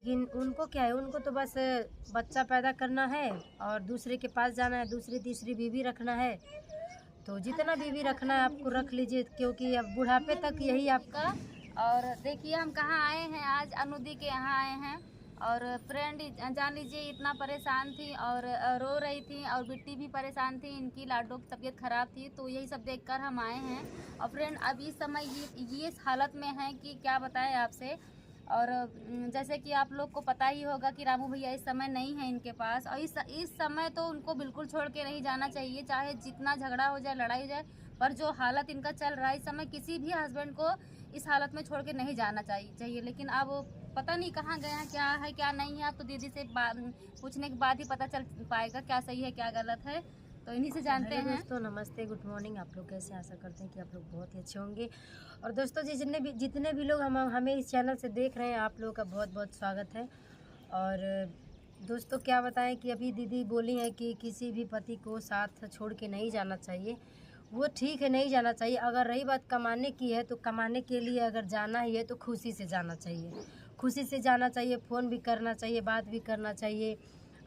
लेकिन उनको क्या है, उनको तो बस बच्चा पैदा करना है और दूसरे के पास जाना है, दूसरी तीसरी बीवी रखना है। तो जितना बीवी रखना है आपको रख लीजिए, क्योंकि अब बुढ़ापे तक यही आपका। और देखिए हम कहाँ आए हैं, आज अनुदी के यहाँ आए हैं। और फ्रेंड जान लीजिए इतना परेशान थी और रो रही थी, और बिट्टी भी परेशान थी, इनकी लाडो की तबीयत खराब थी। तो यही सब देखकर हम आए हैं। और फ्रेंड अब इस समय ये इस हालत में है कि क्या बताएं आपसे। और जैसे कि आप लोग को पता ही होगा कि रामू भैया इस समय नहीं है इनके पास, और इस समय तो उनको बिल्कुल छोड़ के नहीं जाना चाहिए, चाहे जितना झगड़ा हो जाए, लड़ाई हो जाए। पर जो हालत इनका चल रहा है इस समय, किसी भी हस्बैंड को इस हालत में छोड़ के नहीं जाना चाहिए। लेकिन अब पता नहीं कहाँ गए हैं, क्या है क्या नहीं है। अब तो दीदी से पूछने के बाद ही पता चल पाएगा क्या सही है क्या गलत है। तो इन्हीं से जानते हैं। दोस्तों नमस्ते, गुड मॉर्निंग। आप लोग कैसे? आशा करते हैं कि आप लोग बहुत ही अच्छे होंगे। और दोस्तों जितने भी लोग हमें इस चैनल से देख रहे हैं, आप लोगों का बहुत बहुत स्वागत है। और दोस्तों क्या बताएं कि अभी दीदी बोली है कि किसी भी पति को साथ छोड़ के नहीं जाना चाहिए। वो ठीक है, नहीं जाना चाहिए। अगर रही बात कमाने की है, तो कमाने के लिए अगर जाना ही है तो खुशी से जाना चाहिए, खुशी से जाना चाहिए। फ़ोन भी करना चाहिए, बात भी करना चाहिए।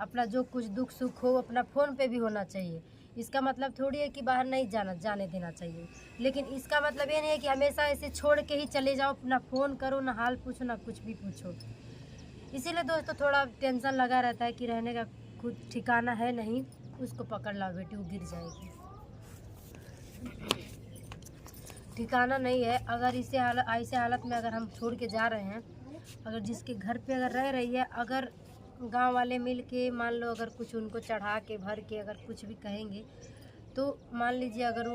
अपना जो कुछ दुख सुख हो अपना फ़ोन पे भी होना चाहिए। इसका मतलब थोड़ी है कि बाहर नहीं जाने देना चाहिए। लेकिन इसका मतलब ये नहीं है कि हमेशा ऐसे छोड़ के ही चले जाओ, ना फ़ोन करो, ना हाल पूछो, ना कुछ भी पूछो। इसीलिए दोस्तों थोड़ा टेंशन लगा रहता है कि रहने का कुछ ठिकाना है नहीं। उसको पकड़ लाओ बेटी, वो गिर जाएगी। ठिकाना नहीं है। अगर ऐसे हालत में अगर हम छोड़ के जा रहे हैं, अगर जिसके घर पे अगर रह रही है, अगर गांव वाले मिल के मान लो अगर कुछ उनको चढ़ा के भर के अगर कुछ भी कहेंगे, तो मान लीजिए अगर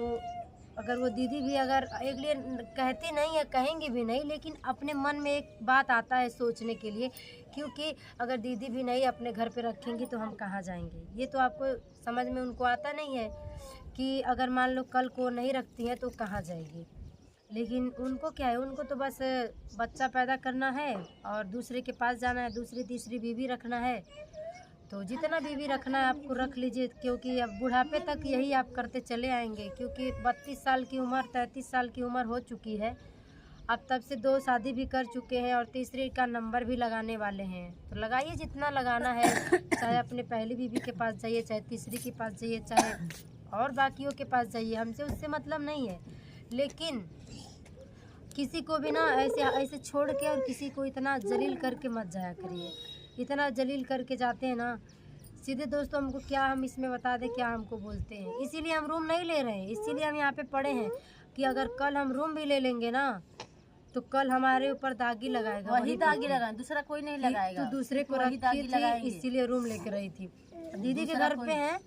वो दीदी भी अगर एक लिए कहती नहीं है, कहेंगी भी नहीं, लेकिन अपने मन में एक बात आता है सोचने के लिए। क्योंकि अगर दीदी भी नहीं अपने घर पे रखेंगी तो हम कहाँ जाएंगे। ये तो आपको समझ में उनको आता नहीं है कि अगर मान लो कल को नहीं रखती हैं तो कहाँ जाएगी। लेकिन उनको क्या है, उनको तो बस बच्चा पैदा करना है और दूसरे के पास जाना है, दूसरी तीसरी बीवी रखना है। तो जितना बीवी रखना है आपको रख लीजिए, क्योंकि अब बुढ़ापे तक यही आप करते चले आएंगे। क्योंकि 32 साल की उम्र, 33 साल की उम्र हो चुकी है। अब तब से 2 शादी भी कर चुके हैं और तीसरी का नंबर भी लगाने वाले हैं। तो लगाइए जितना लगाना है, चाहे अपने पहली बीवी के पास जाइए, चाहे तीसरी के पास जाइए, चाहे और बाकियों के पास जाइए, हमसे उससे मतलब नहीं है। लेकिन किसी को भी ना ऐसे ऐसे छोड़ के और किसी को इतना जलील करके मत जाया करिए। इतना जलील करके जाते हैं ना सीधे। दोस्तों हमको क्या, हम इसमें बता दें क्या हमको बोलते हैं। इसीलिए हम रूम नहीं ले रहे हैं, इसीलिए हम यहाँ पे पड़े हैं कि अगर कल हम रूम भी ले लेंगे ना तो कल हमारे ऊपर दागी लगाएगा। वही दागी लगाए, दूसरा कोई नहीं लगाएगा। तो दूसरे को रखी थी, इसीलिए रूम लेके रही थी। दीदी के घर पे हैं,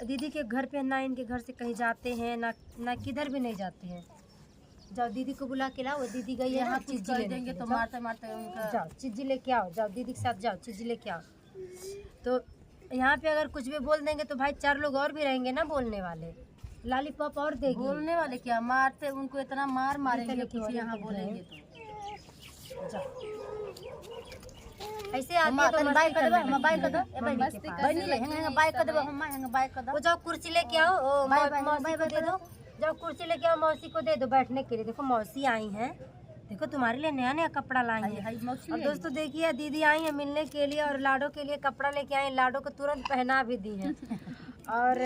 दीदी के घर पे ना इनके घर से कहीं जाते हैं ना किधर भी नहीं जाते हैं। जाओ दीदी को बुला के लाओ, दीदी गई है यहाँ चिज्जी ले देंगे तो मारते मारते उनका। जाओ चिज्जी लेके आओ, जाओ दीदी के साथ जाओ चिज्जी लेके आओ। तो यहाँ पे अगर कुछ भी बोल देंगे तो भाई 4 लोग और भी रहेंगे ना बोलने वाले, लॉलीपॉप और देगी। बोलने वाले क्या, मारते उनको इतना मारेंगे कुछ यहाँ बोलेंगे तो। जाओ ऐसे आके तो बाय कर दो, हम बाय कर दो, बाय कर दो, हम बाय कर दो। वो जाओ कुर्सी लेके आओ, मौसी को दे दो। जाओ कुर्सी लेके आओ, मौसी को दे दो बैठने के लिए। देखो मौसी आई हैं, देखो तुम्हारे लिए नया नया कपड़ा लाई हैं। और दोस्तों देखिए दीदी आई है मिलने के लिए और लाडो के लिए कपड़ा लेके आई। लाडो को तुरंत पहना भी दी है और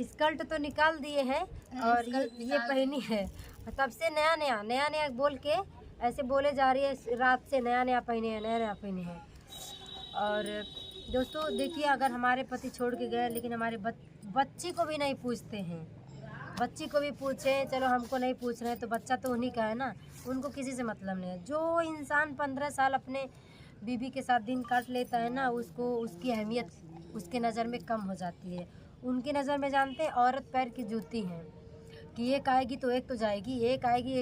स्कर्ट तो निकाल दिए हैं और ये पहनी है। तब से नया नया बोल के ऐसे बोले जा रही है, रात से नया नया पहने हैं। और दोस्तों देखिए अगर हमारे पति छोड़ के गए, लेकिन हमारे बच्ची को भी नहीं पूछते हैं। बच्ची को भी पूछें, चलो हमको नहीं पूछ रहे हैं तो बच्चा तो उन्हीं का है ना, उनको किसी से मतलब नहीं है। जो इंसान 15 साल अपने बीबी के साथ दिन काट लेता है ना, उसको उसकी अहमियत उसके नज़र में कम हो जाती है। उनकी नज़र में जानते हैं औरत पैर की जूती है कि एक आएगी तो एक तो जाएगी, एक आएगी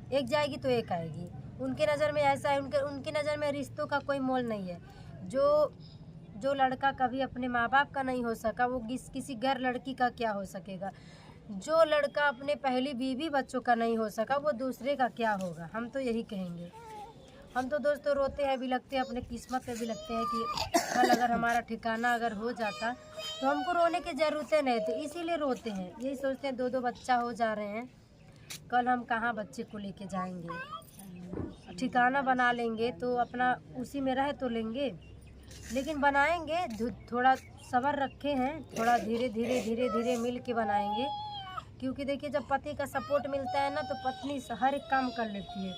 एक जाएगी तो एक आएगी। उनके नज़र में ऐसा है, उनकी नज़र में रिश्तों का कोई मोल नहीं है। जो लड़का कभी अपने माँ बाप का नहीं हो सका, वो किसी गैर लड़की का क्या हो सकेगा। जो लड़का अपने पहली बीवी बच्चों का नहीं हो सका, वो दूसरे का क्या होगा। हम तो यही कहेंगे। हम तो दोस्तों रोते हैं, भी लगते हैं, अपने किस्मत पे भी लगते हैं कि कल अगर हमारा ठिकाना अगर हो जाता तो हमको रोने की ज़रूरतें नहीं थी। इसीलिए रोते हैं, यही सोचते हैं 2 बच्चा हो जा रहे हैं, कल हम कहाँ बच्चे को लेके जाएंगे। ठिकाना बना लेंगे तो अपना उसी में रह तो लेंगे, लेकिन बनाएंगे थोड़ा सब्र रखे हैं, थोड़ा धीरे धीरे धीरे धीरे मिल के बनाएंगे। क्योंकि देखिए जब पति का सपोर्ट मिलता है ना तो पत्नी हर एक काम कर लेती है।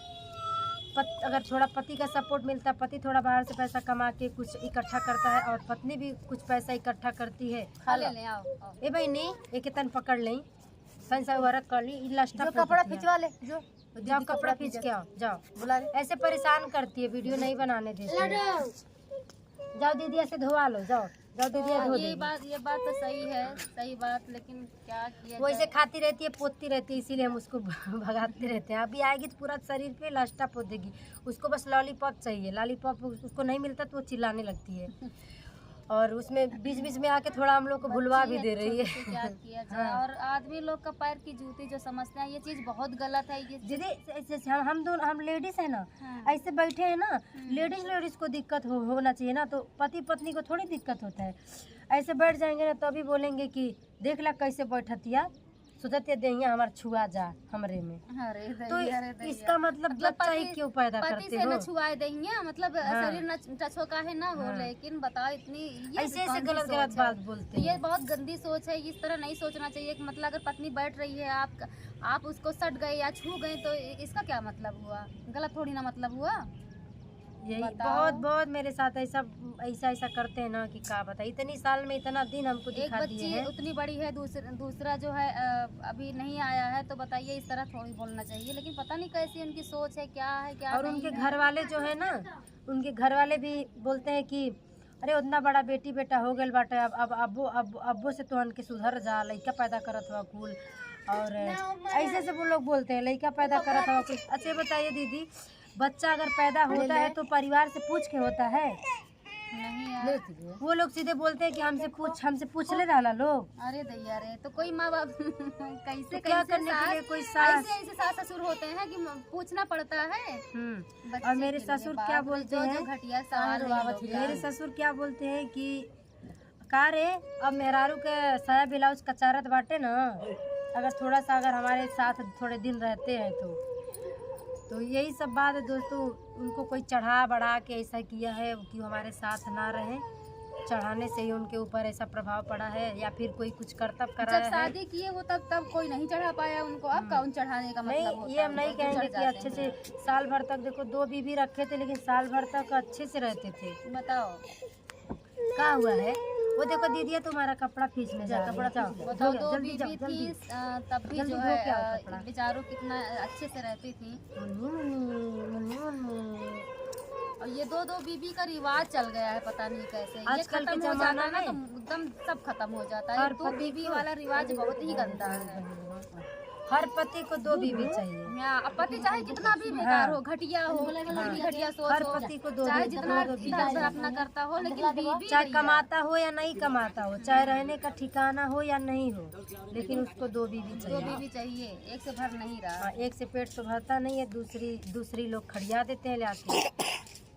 अगर थोड़ा पति का सपोर्ट मिलता है, पति थोड़ा बाहर से पैसा कमा के कुछ इकट्ठा करता है और पत्नी भी कुछ पैसा इकट्ठा करती है। खा ले आओ। ए भाई नहीं, एक तन पकड़ लें, फैंसा वर्क कर ली, लास्ट कपड़ा खिंचवा ले, जो जाओ कपड़ा खींच के आओ, जाओ बुला ले। ऐसे परेशान करती है, वीडियो नहीं बनाने देती है। जाओ दीदी ऐसे धोवा लो, जाओ जाओ दीदी धो ये बात तो सही है, सही बात, लेकिन क्या किया वो ऐसे खाती रहती है, पोतती रहती है, इसीलिए हम उसको भगाते रहते हैं। अभी आएगी तो पूरा शरीर पे लास्टा पोतेगी, उसको बस लॉलीपॉप चाहिए। लॉलीपॉप उसको नहीं मिलता तो वो चिल्लाने लगती है, और उसमें बीच बीच में आके थोड़ा हम लोग को भुलवा भी दे रही है। क्या किया जाए। और आदमी लोग का पैर की जूती जो समझते हैं, ये चीज बहुत गलत है। ये दीदी हम लेडीज है ना, ऐसे बैठे हैं ना, लेडीज को दिक्कत होना चाहिए ना, तो पति पत्नी को थोड़ी दिक्कत होता है। ऐसे बैठ जाएंगे ना तभी बोलेंगे कि देख ला कैसे बैठतिया, सोचते देहिया हमार छुआ जा हमरे में। तो इसका मतलब बच्चा ही क्यों पैदा करते हो? न छुआए देंगे, मतलब शरीर न टच का है ना हो। लेकिन बताओ इतनी ऐसे गलत बात बोलते हैं। ये बहुत गंदी सोच है, इस तरह नहीं सोचना चाहिए। कि मतलब अगर पत्नी बैठ रही है, आप उसको सट गए या छू गए तो इसका क्या मतलब हुआ? गलत थोड़ी ना मतलब हुआ। यही बहुत मेरे साथ ऐसा करते हैं ना कि क्या बताए। इतनी साल में इतना दिन हमको दिखा दिए हैं। उतनी बड़ी है, दूसरा जो है अभी नहीं आया है, तो बताइए इस तरह थोड़ी बोलना चाहिए। लेकिन पता नहीं कैसी उनकी सोच है, क्या है क्या और उनके घर वाले जो है ना, उनके घर वाले भी बोलते हैं कि अरे उतना बड़ा बेटी बेटा हो गए बाटे, अब अब्बो से तो के सुधर जा, लड़का पैदा करत हुआ कुल। और ऐसे से वो लोग बोलते हैं लड़का पैदा करत हुआ कुल। अच्छा बताइए दीदी, बच्चा अगर पैदा होता है तो परिवार से पूछ के होता है? नहीं यार, वो लोग सीधे बोलते हैं कि हमसे पूछ ले रहा लोग। अरे दैया रे, तो कोई माँ बाप कैसे तो क्या करने के लिए कोई ऐसे सास ससुर होते हैं कि पूछना पड़ता है। और मेरे ससुर क्या बोलते हैं, घटिया सवाल मेरे ससुर क्या बोलते हैं कि का रे अब मेहरारू के साया ब्लाउज कचारत बाटे ना, अगर हमारे साथ थोड़े दिन रहते हैं तो यही सब बात है दोस्तों। उनको कोई चढ़ा बढ़ा के ऐसा किया है कि हमारे साथ ना रहे, चढ़ाने से ही उनके ऊपर ऐसा प्रभाव पड़ा है, या फिर कोई कुछ करतब कराया है। जब शादी किए हो तब कोई नहीं चढ़ा पाया उनको, अब कौन चढ़ाने का मतलब होता है? ये हम नहीं कहेंगे कि अच्छे से साल भर तक, देखो 2 बीबी रखे थे लेकिन साल भर तक अच्छे से रहते थे। बताओ क्या हुआ है? वो देखो दीदी तुम्हारा कपड़ा खींचने जा, कपड़ा बताओ। 2 बीबी थी तब भी जो है बेचारों कितना अच्छे से रहती थी। और ये 2 बीबी का रिवाज चल गया है, पता नहीं कैसे। आजकल के जमाना में तो एकदम सब खत्म हो जाता है। 2 बीबी वाला रिवाज बहुत ही गंदा है। हर पति को 2 बीबी चाहिए। पति चाहे कितना भी बेकार हो, घटिया हो, घटिया सोच, हर पति को 2 चाहे जितना इधर अपना करता हो, लेकिन बीबी चाहे कमाता हो या नहीं कमाता हो, चाहे रहने का ठिकाना हो या नहीं हो, लेकिन उसको 2 बीबी चाहिए। 2 बीबी चाहिए, एक से भर नहीं रहा। एक से पेट तो भरता नहीं है, दूसरी लोग खड़िया देते हैं लाके।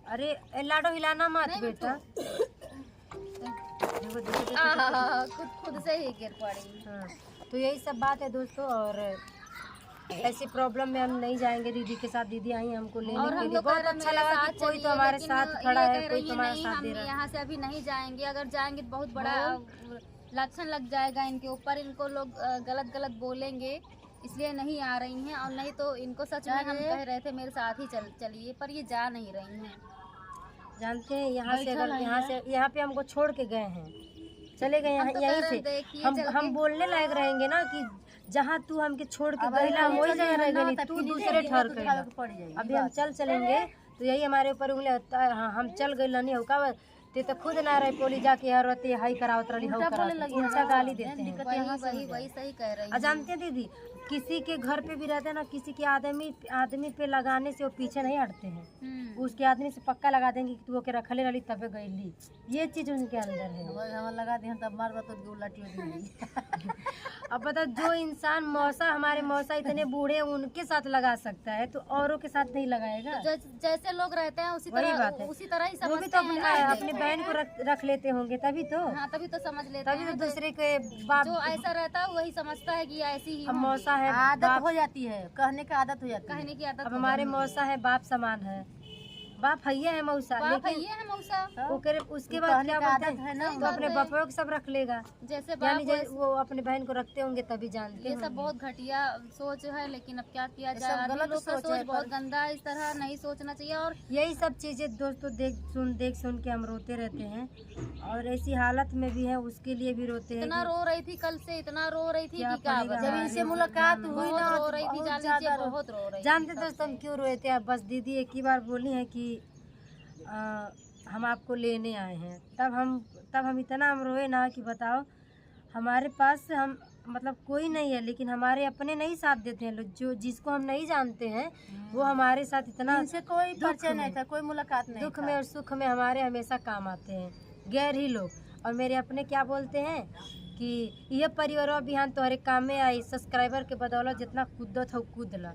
अरे लाडो हिलाना मत बेटा, खुद से ही गिर पड़ी। हाँ, तो यही सब बात है दोस्तों। और ऐसी प्रॉब्लम में हम नहीं जाएंगे दीदी के साथ। दीदी आई हमको लेने के लिए, बहुत अच्छा लगा कि कोई तो हमारे साथ खड़ा है, कोई तो हमारा साथ दे रहा है। यहाँ से अभी नहीं जाएंगे, अगर जाएंगे तो बहुत बड़ा लक्षण लग जाएगा इनके ऊपर, इनको लोग गलत बोलेंगे, इसलिए नहीं आ रही हैं। और नहीं तो इनको सच में हम कह रहे थे मेरे साथ ही चलिए, पर ये जा नहीं रही हैं। जानते हैं यहाँ पे हमको छोड़ के गए हैं, चले गए हैं यहीं से। हम बोलने लायक रहेंगे ना कि जहाँ तू हमके छोड़ के गई हम वही जगह रह गई, तू दूसरे ठहर गई। अभी हम चलेंगे तो यही हमारे ऊपर उंगली। हाँ, हम चल गए लनी हो का ते तो खुद ना रहे पोली जाके हरते हाई करावत रही हो ऊंचा गाली देते हैं। वही सही कह रही है। जानते हैं दीदी, किसी के घर पे भी रहते हैं ना, किसी के आदमी पे लगाने से वो पीछे नहीं हटते हैं। उसके आदमी से पक्का लगा देंगे कि तू ओके रखले रही तबे गईली, ये चीज उनके अंदर है। हम लगा दे तब मार तो अब बता, जो इंसान हमारे मौसा इतने बूढ़े उनके साथ लगा सकता है तो औरों के साथ नहीं लगाएगा। तो जैसे लोग रहते हैं उसी तरह ही वो भी तो अपनी बहन को रख लेते होंगे, तभी तो तभी तो समझ लेते तभी तो दूसरे के बाप जो ऐसा रहता है वही समझता है कि ऐसी ही। अब मौसा मौसा है आदत हो जाती है, कहने का आदत हो जाती है। कहने की आदत अब हमारे मौसा है बाप समान है, बाप भैया है मौसा, बाप लेकिन ये है मौसा, उसके बाद क्या बोलते हैं तो अपने बपड़ों को सब रख लेगा, जैसे यानी बाप वो अपने बहन को रखते होंगे तभी जानते ये सब होंगे। बहुत घटिया सोच है। लेकिन अब क्या किया जाए, सब आदमी गलत लोग का सोच है, सोच बहुत गंदा है, इस तरह नहीं सोचना चाहिए। और यही सब चीजें दोस्तों देख सुन के हम रोते रहते हैं, और ऐसी हालत में भी है उसके लिए भी रोते हैं। इतना रो रही थी कल से, इतना रो रही थी क्या कि क्या करेगा? बताएं। जब इनसे मुलाकात हुई बहुत ना रो तो रही थी, बहुत जान ज्यादा लीजिए बहुत रो रही थी। जानते दोस्तों हम क्यों रोए थे? अब बस दीदी एक ही बार बोली है कि हम आपको लेने आए हैं, तब हम इतना हम रोए ना कि बताओ। हमारे पास हम मतलब कोई नहीं है, लेकिन हमारे अपने नहीं साथ देते हैं लोग, जो जिसको हम नहीं जानते हैं वो हमारे साथ इतना इनसे कोई परिचय नहीं था, कोई मुलाकात नहीं दुख था। में और सुख में हमारे हमेशा काम आते हैं, गैर ही लोग। और मेरे अपने क्या बोलते हैं कि यह परिवार बिहान तोहरे काम में आई, सब्सक्राइबर के बदौलत जितना कूदत हो कूद ला।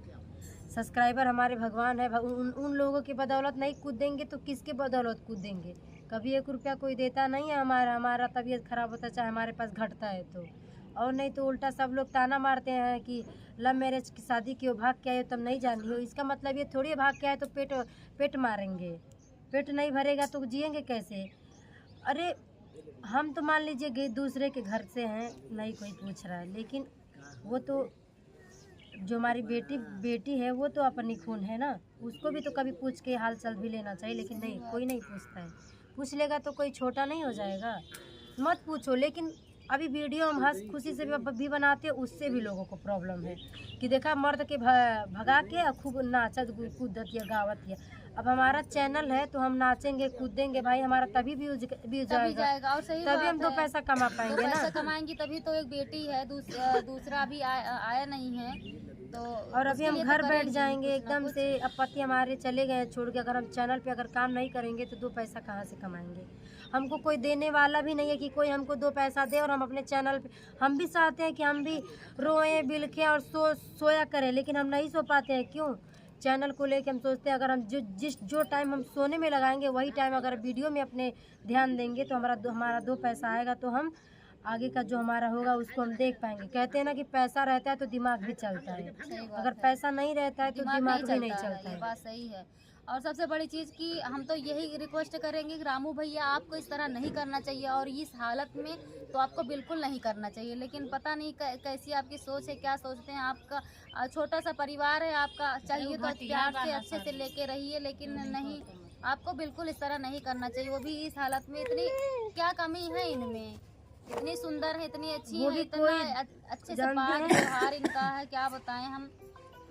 सब्सक्राइबर हमारे भगवान है, उन लोगों की बदौलत नहीं कूदेंगे तो किसके बदौलत कूदेंगे? कभी 1 रुपया कोई देता नहीं है, हमारा तबीयत खराब होता चाहे हमारे पास घटता है तो, और नहीं तो उल्टा सब लोग ताना मारते हैं कि लव मैरिज की शादी की हो, भाग के आए हो तब नहीं जानी हो। इसका मतलब ये थोड़ी भाग के आए तो पेट मारेंगे, पेट नहीं भरेगा तो जिएंगे कैसे? अरे हम तो मान लीजिए कि दूसरे के घर से हैं, नहीं कोई पूछ रहा है, लेकिन वो तो जो हमारी बेटी है वो तो अपनी खून है ना, उसको भी तो कभी पूछ के हाल चाल भी लेना चाहिए, लेकिन नहीं, कोई नहीं पूछता है। पूछ लेगा तो कोई छोटा नहीं हो जाएगा? मत पूछो। लेकिन अभी वीडियो हम हंस खुशी से भी बनाते हैं, उससे भी लोगों को प्रॉब्लम है कि देखा मर्द के भगा के और खूब नाचत कूदत या गावत या। अब हमारा चैनल है तो हम नाचेंगे कूदेंगे भाई, हमारा तभी भी जाएगा, और सही तभी हम बात 2 पैसा कमा है। पाएंगे तो ना। पैसा कमाएंगी तभी तो। एक बेटी है, दूसरा भी आया नहीं है तो। और अभी हम घर बैठ जाएंगे कुछ ना एकदम कुछ। से, अब पति हमारे चले गए छोड़ के, अगर हम चैनल पे अगर काम नहीं करेंगे तो 2 पैसा कहाँ से कमाएंगे? हमको कोई देने वाला भी नहीं है कि कोई हमको 2 पैसा दे, और हम अपने चैनल पे हम भी चाहते हैं कि हम भी रोएं बिलखें और सोया करें, लेकिन हम नहीं सो पाते हैं। क्यों? चैनल को लेके हम सोचते हैं अगर हम जो टाइम हम सोने में लगाएंगे वही टाइम अगर वीडियो में अपने ध्यान देंगे तो हमारा 2 पैसा आएगा, तो हम आगे का जो हमारा होगा उसको हम देख पाएंगे। कहते हैं ना कि पैसा रहता है तो दिमाग भी चलता है, अगर पैसा नहीं रहता है तो दिमाग भी नहीं चलता ये है। बात सही है। और सबसे बड़ी चीज़ कि हम तो यही रिक्वेस्ट करेंगे कि रामू भैया आपको इस तरह नहीं करना चाहिए, और इस हालत में तो आपको बिल्कुल नहीं करना चाहिए। लेकिन पता नहीं कैसी आपकी सोच है, क्या सोचते हैं। आपका छोटा सा परिवार है, आपका चाहिए तो प्यार से अच्छे से लेके रहिए, लेकिन नहीं, आपको बिल्कुल इस तरह नहीं करना चाहिए। वो भी इस हालत में, इतनी क्या कमी है इनमें, इतनी सुंदर है, इतनी अच्छी है, इतना अच्छे से पाग व्यवहार इनका है, क्या बताएं हम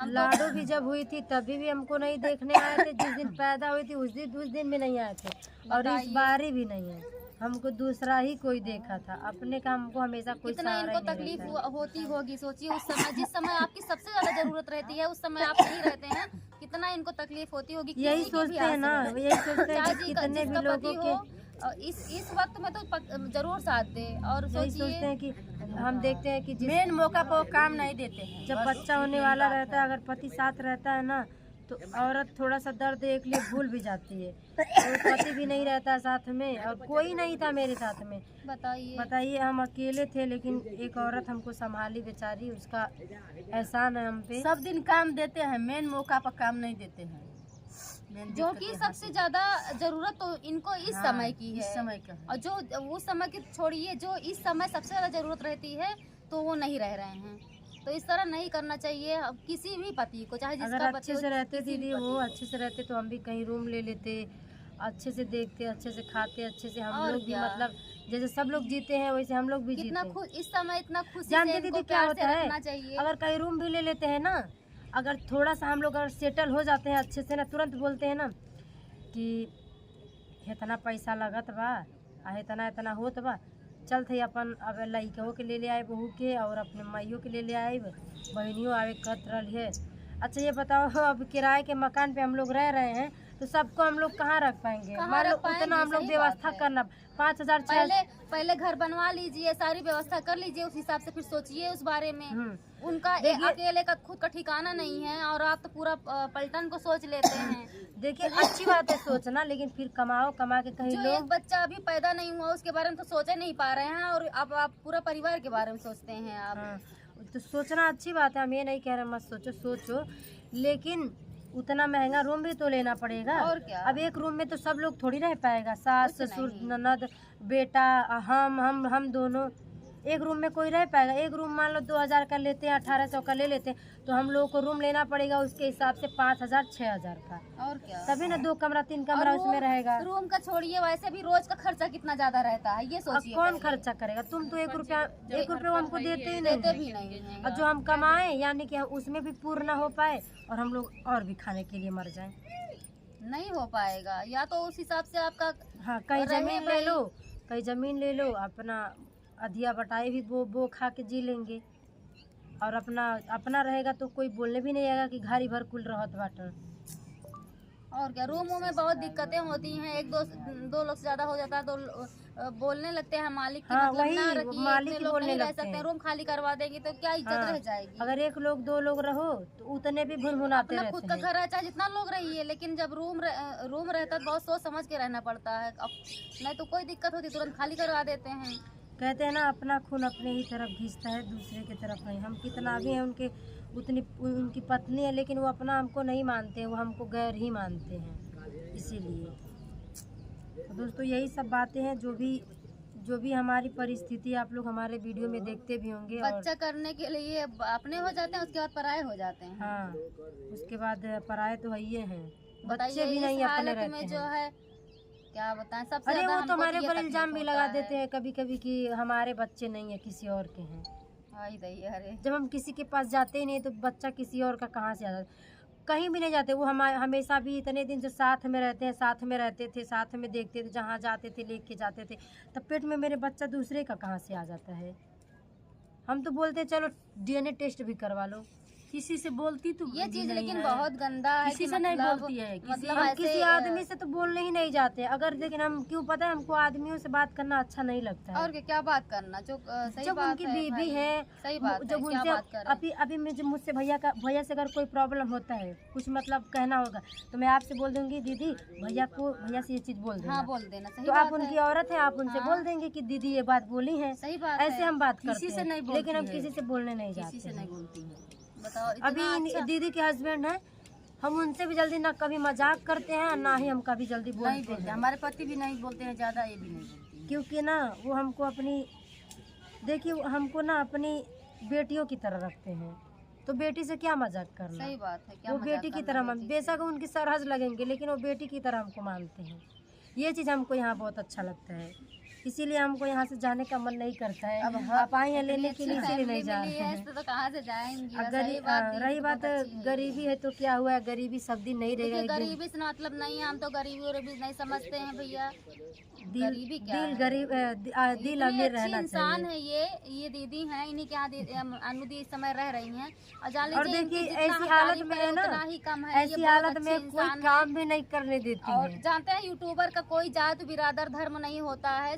लाडो भी जब हुई थी तभी भी हमको नहीं देखने आए थे, जिस दिन पैदा हुई थी उस दिन भी नहीं आए थे, और इस बार भी नहीं है। हमको दूसरा ही कोई देखा था, अपने का हमको हमेशा कोई कितना सहारा इनको ही नहीं तकलीफ रहता है। होती होगी। सोचिए उस समय, जिस समय आपकी सबसे ज्यादा जरूरत रहती है उस समय आप नहीं रहते हैं, कितना इनको तकलीफ होती होगी। यही सोचते हैं ना, यही सोचते हैं कि कितने भी लोगों के इस वक्त में तो जरूर साथ दे। और यही सोचते हैं कि हम देखते हैं कि मेन मौका पर काम नहीं देते हैं। जब बच्चा होने वाला रहता है, अगर पति साथ रहता है ना तो औरत थोड़ा सा दर्द एक लिए भूल भी जाती है, और पति भी नहीं रहता साथ में, और कोई नहीं था मेरे साथ में। बताइए हम अकेले थे, लेकिन एक औरत हमको संभाली बेचारी, उसका एहसान है हम पे। सब दिन काम देते हैं, मेन मौका पर काम नहीं देते हैं, जो कि सबसे ज्यादा जरूरत तो इनको इस समय की है, इस समय का है। और जो उस समय की छोड़िए, जो इस समय सबसे ज्यादा जरूरत रहती है तो वो नहीं रह रहे हैं। तो इस तरह नहीं करना चाहिए किसी भी पति को, चाहे जिसका अगर अच्छे से रहते दीदी, वो अच्छे से रहते तो हम भी कहीं रूम ले लेते, अच्छे से देखते, अच्छे से खाते, अच्छे से हम लोग भी, मतलब जैसे सब लोग जीते हैं वैसे हम लोग भी जीते। इस समय इतना खुशी जानते दीदी क्या होता है, चाहिए। अगर कहीं रूम भी ले लेते हैं ना, अगर थोड़ा सा हम लोग अगर सेटल हो जाते हैं अच्छे से ना, तुरंत बोलते हैं ना कि इतना पैसा लगत बा, इतना होत बा, चल थे अपन अब लड़कों के ले आए, बहू के, और अपने माइयों के ले आए, बहनियों आवे कहत रही है। अच्छा ये बताओ, अब किराए के मकान पे हम लोग रह रहे हैं तो सबको हम लोग कहाँ रख पाएंगे? मान लो उतना हम लोग व्यवस्था करना, 5,000 पहले घर बनवा लीजिए, सारी व्यवस्था कर लीजिए, उस हिसाब से फिर सोचिए उस बारे में। उनका अकेले का खुद का ठिकाना नहीं है, और आप तो पूरा पलटन को सोच लेते हैं। देखिए अच्छी बात है सोचना, लेकिन फिर कमा के कहीं जो एक बच्चा अभी पैदा नहीं हुआ उसके बारे में तो सोचे नहीं पा रहे हैं, और अब आप पूरा परिवार के बारे में सोचते हैं आप। तो सोचना अच्छी बात है, हम ये नहीं कह रहे मत सोचो, सोचो, लेकिन उतना महंगा रूम भी तो लेना पड़ेगा। और क्या। अब एक रूम में तो सब लोग थोड़ी रह पाएगा, सास कुछ ससुर नहीं। ननद बेटा, हम दोनों एक रूम में कोई रह पाएगा। एक रूम मान लो 2000 का लेते हैं, 1800 का ले लेते हैं, तो हम लोगों को रूम लेना पड़ेगा उसके हिसाब से 5000 6000 का, और क्या। तभी ना 2 कमरा 3 कमरा और उसमें रहेगा। रूम का छोड़िए, वैसे भी रोज का खर्चा कितना ज्यादा रहता है, ये अब सोचिए। कौन खर्चा करेगा? तुम तो 1 रुपया वो हमको देते ही देते नहीं भी नहीं है। और जो हम कमाए यानी कि उसमें भी पूर्ण ना हो पाए और हम लोग और भी खाने के लिए मर जाएं। नहीं हो पाएगा, या तो उस हिसाब से आपका हाँ, कहीं रहे जमीन ले भाई। लो, कहीं जमीन ले लो, अपना अधिया बटाई भी बो खा के जी लेंगे और अपना रहेगा तो कोई बोलने भी नहीं आएगा कि घारी भर कुल रहत बाटन। और क्या। रूमों में बहुत दिक्कतें होती हैं, एक दो लोग से ज्यादा हो जाता है तो बोलने लगते हैं मालिक की, हाँ, मतलब वही, ना रखिए, मालिक इतने ही लोग बोलने नहीं रह लगते सकते, हैं। रूम खाली करवा देंगे तो क्या इज्जत हाँ, रह जाएगी। अगर 1 लोग 2 लोग रहो तो उतने भी भुनभुनाते अपना खुद रहते का हैं। घर है, चाहे जितना लोग रहिए, लेकिन जब रूम रहता है तो बहुत सोच समझ के रहना पड़ता है। अब नहीं तो कोई दिक्कत होती तुरंत खाली करवा देते हैं। कहते हैं ना, अपना खून अपने ही तरफ खींचता है, दूसरे की तरफ नहीं। हम कितना भी हैं उनके, उनकी पत्नी है, लेकिन वो अपना हमको नहीं मानते हैं, वो हमको गैर ही मानते हैं। इसीलिए तो दोस्तों यही सब बातें हैं, जो भी हमारी परिस्थिति आप लोग हमारे वीडियो में देखते भी होंगे। और बच्चा करने के लिए अपने हो जाते हैं, उसके बाद पराये हो जाते हैं। हाँ, उसके बाद पराये तो है ही हैं, बताइए, बच्चे भी नहीं इस अपने हालत में रहते जो हैं। है क्या बताएं, सबसे अरे ज्यादा वो तो हमको हमारे ये ऊपर इल्जाम तकलीफ भी होता लगा है। देते हैं कभी कभी कि हमारे बच्चे नहीं है, किसी और के हैं। आई दैया, अरे जब हम किसी के पास जाते ही नहीं तो बच्चा किसी और का कहाँ से आ जाता? कहीं भी नहीं जाते, वो हमेशा भी इतने दिन से साथ में रहते हैं, साथ में रहते थे, साथ में देखते थे, जहाँ जाते थे लेके जाते थे, तब पेट में मेरे बच्चा दूसरे का कहाँ से आ जाता है? हम तो बोलते चलो DNA टेस्ट भी करवा लो। किसी से बोलती तो ये चीज नहीं लेकिन है। बहुत गंदा है। किसी कि से नहीं मतलब- बोलती है, मतलब हम ऐसे, किसी आदमी से तो बोलने ही नहीं जाते अगर, लेकिन हम क्यों पता है, हमको आदमियों से बात करना अच्छा नहीं लगता है। और क्या बात करना, जो सही जब बात उनकी है बीवी भाई, है, सही बात है, जब क्या उनसे बात कर रहे हैं? अभी मुझसे भैया से अगर कोई प्रॉब्लम होता है, कुछ मतलब कहना होगा, तो मैं आपसे बोल दूंगी दीदी भैया से ये चीज़ बोल देना। हाँ, बोल देना, सही तो बात आप उनकी है। औरत है, आप उनसे हाँ। बोल देंगे कि दीदी ये बात बोली है, सही बात ऐसे है। हम बात किसी करते से हैं, नहीं बोलती लेकिन हम है। किसी से बोलने नहीं जाते किसी से हैं। नहीं बोलती है। बताओ, अभी इतना अच्छा। दीदी के हस्बैंड है, हम उनसे भी जल्दी ना कभी मजाक करते हैं, ना ही हम कभी जल्दी नहीं बोलते बोलते, हैं, हमारे पति भी नहीं बोलते हैं ज्यादा, ये भी नहीं बोलती हैं। क्योंकि ना वो हमको देखिए हमको ना अपनी बेटियों की तरह रखते हैं, तो बेटी से क्या मजाक करना। सही बात है, क्या वो मजाक बेटी की करना तरह बेटी से। बेशक उनकी सरहद लगेंगे, लेकिन वो बेटी की तरह हमको मानते हैं। ये चीज़ हमको यहाँ बहुत अच्छा लगता है, इसीलिए हमको यहाँ से जाने का मन नहीं करता है। अब आप आए हैं लेने के लिए, अच्छी इसीलिए फैमिली नहीं जा मिली रहे है, हैं। इससे तो कहाँ से जाएंगी। अगर सही बात, दिल रही तो बात बहुत अच्छी है। गरीबी है तो क्या हुआ, गरीबी सब दिन नहीं रहेगा, देखिए, एक दिन गरीबी से मतलब नहीं है, हम तो गरीबी और भी नहीं समझते हैं भैया। दिल गरीबी क्या दिल है? गरीब दिल इतनी अमीर अच्छी रहना इंसान चाहिए। है ये दीदी हैं, इन्हीं के यहाँ अनुदी इस समय रह रही हैं। और जान और लीजिए, देखिए इनकी जितना ऐसी हम हालत तारीफ में करें है ना, उतना ही कम है। ये ऐसी बहुत हालत अच्छी में कोई इंसान है। काम भी नहीं करने देती और है। जानते हैं, यूट्यूबर का कोई जात बिरादर धर्म नहीं होता है।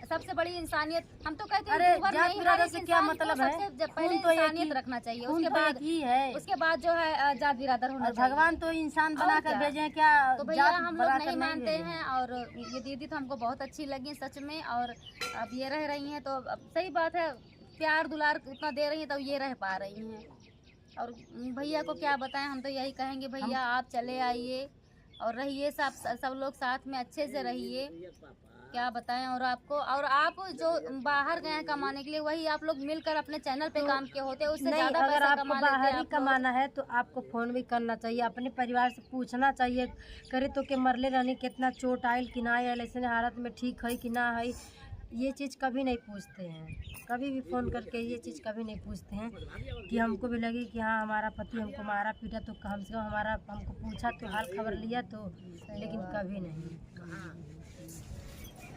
सबसे बड़ी इंसानियत, हम तो कहते हैं अरे यूट्यूबर जात नहीं, बिरादर हर एक से क्या इंसान को मतलब है? सबसे पहले खून तो एक ही- इंसानियत रखना चाहिए, खून उसके तो बाद एक ही है। उसके बाद जो है जात बिरादर होना और चाहिए। भगवान तो इंसान और बना क्या? कर भेजे हैं, क्या तो भैया जात हम लोग बना नहीं कर मानते भेजे हैं। और ये दीदी तो हमको बहुत अच्छी लगी सच में। और अब ये रह रही हैं तो अब सही बात है, प्यार दुलार उतना दे रही हैं तो ये रह पा रही हैं। और भैया को क्या बताएं, हम तो यही कहेंगे भैया आप चले आइए और रहिए, सब लोग साथ में अच्छे से रहिए। क्या बताएं। और आप जो बाहर गए हैं कमाने के लिए, वही आप लोग मिलकर अपने चैनल पे काम किए होते, उससे नहीं, ज्यादा अगर पैसा आपको कमा लेते बाहर ही आप लोग। कमाना है तो आपको फ़ोन भी करना चाहिए, अपने परिवार से पूछना चाहिए, करे तो कि मरले रहने कितना चोट आयल कि ना आयल, ऐसे हालत में ठीक है कि ना है। ये चीज़ कभी नहीं पूछते हैं, कभी भी फ़ोन करके ये चीज़ कभी नहीं पूछते हैं कि हमको भी लगे कि हाँ हमारा पति हमको मारा पीटा तो कम से कम हमको पूछा तो हाल खबर लिया तो, लेकिन कभी नहीं।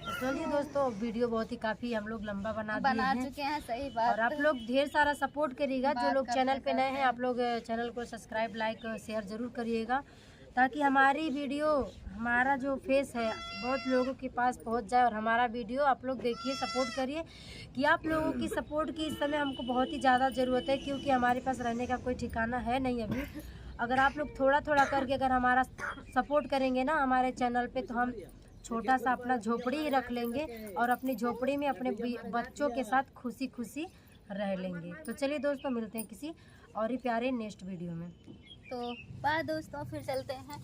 तो चलिए दोस्तों, वीडियो बहुत ही काफ़ी हम लोग लंबा बना दिए चुके हैं, सही हैं। बात। और आप लोग ढेर सारा सपोर्ट करिएगा, जो बात लोग करते चैनल पे नए हैं करते। आप लोग चैनल को सब्सक्राइब लाइक शेयर ज़रूर करिएगा, ताकि हमारी वीडियो, हमारा जो फेस है बहुत लोगों के पास पहुंच जाए। और हमारा वीडियो आप लोग देखिए, सपोर्ट करिए, कि आप लोगों की सपोर्ट की इस समय हमको बहुत ही ज़्यादा ज़रूरत है, क्योंकि हमारे पास रहने का कोई ठिकाना है नहीं अभी। अगर आप लोग थोड़ा थोड़ा करके अगर हमारा सपोर्ट करेंगे ना हमारे चैनल पे, तो हम छोटा सा अपना झोपड़ी ही रख लेंगे और अपनी झोपड़ी में अपने बच्चों के साथ खुशी खुशी रह लेंगे। तो चलिए दोस्तों, मिलते हैं किसी और ही प्यारे नेक्स्ट वीडियो में। तो बाय दोस्तों, फिर चलते हैं।